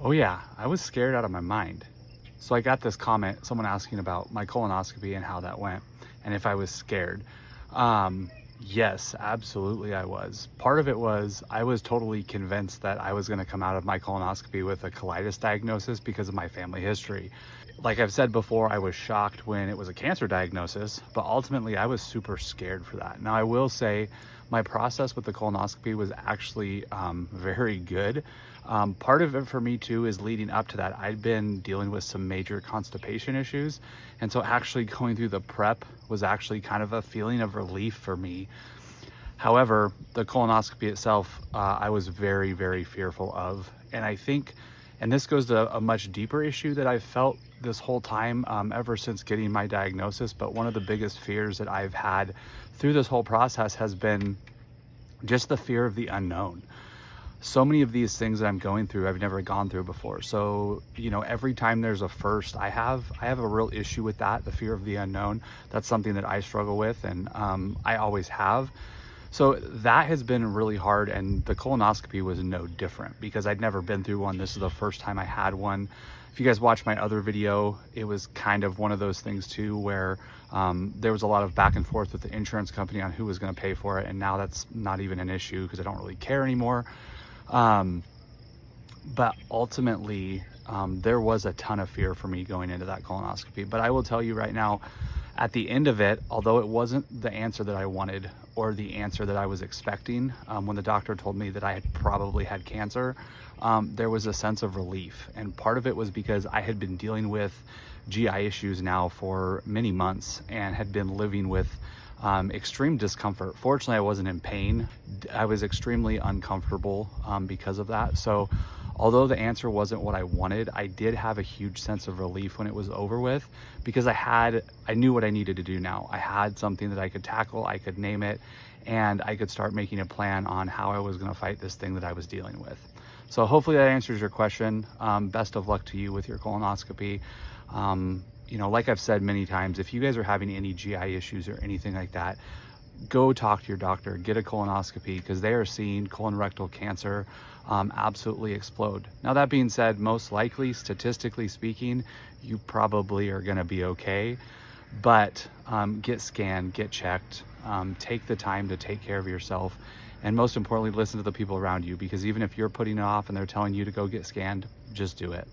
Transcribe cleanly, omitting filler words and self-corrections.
Oh yeah, I was scared out of my mind. So I got this comment, someone asking about my colonoscopy and how that went, and if I was scared. Um, yes, absolutely I was. Part of it was I was totally convinced that I was going to come out of my colonoscopy with a colitis diagnosis because of my family history. Like I've said before, I was shocked when it was a cancer diagnosis, but ultimately I was super scared for that. Now I will say my process with the colonoscopy was actually very good. Part of it for me too is leading up to that, I'd been dealing with some major constipation issues. And so actually going through the prep was actually kind of a feeling of relief for me. However, the colonoscopy itself, I was very, very fearful of. And I think, and this goes to a much deeper issue that I've felt this whole time, ever since getting my diagnosis. But one of the biggest fears that I've had through this whole process has been just the fear of the unknown. So many of these things that I'm going through, I've never gone through before. So, every time there's a first, I have a real issue with that, the fear of the unknown. That's something that I struggle with, and I always have. So that has been really hard, and the colonoscopy was no different because I'd never been through one. This is the first time I had one. If you guys watched my other video, it was kind of one of those things too, where there was a lot of back and forth with the insurance company on who was going to pay for it, and now that's not even an issue because I don't really care anymore. But ultimately, there was a ton of fear for me going into that colonoscopy. But I will tell you right now, at the end of it, although it wasn't the answer that I wanted or the answer that I was expecting, when the doctor told me that I had probably had cancer, there was a sense of relief. And part of it was because I had been dealing with GI issues now for many months and had been living with extreme discomfort. Fortunately, I wasn't in pain. I was extremely uncomfortable because of that. So although the answer wasn't what I wanted, I did have a huge sense of relief when it was over with, because I knew what I needed to do now. I had something that I could tackle, I could name it, and I could start making a plan on how I was going to fight this thing that I was dealing with. So hopefully that answers your question. Best of luck to you with your colonoscopy. Like I've said many times, if you guys are having any GI issues or anything like that, go talk to your doctor, get a colonoscopy, because they are seeing colon rectal cancer absolutely explode. Now, that being said, most likely, statistically speaking, you probably are going to be okay, but get scanned, get checked, take the time to take care of yourself, and most importantly, listen to the people around you, because even if you're putting it off and they're telling you to go get scanned, just do it.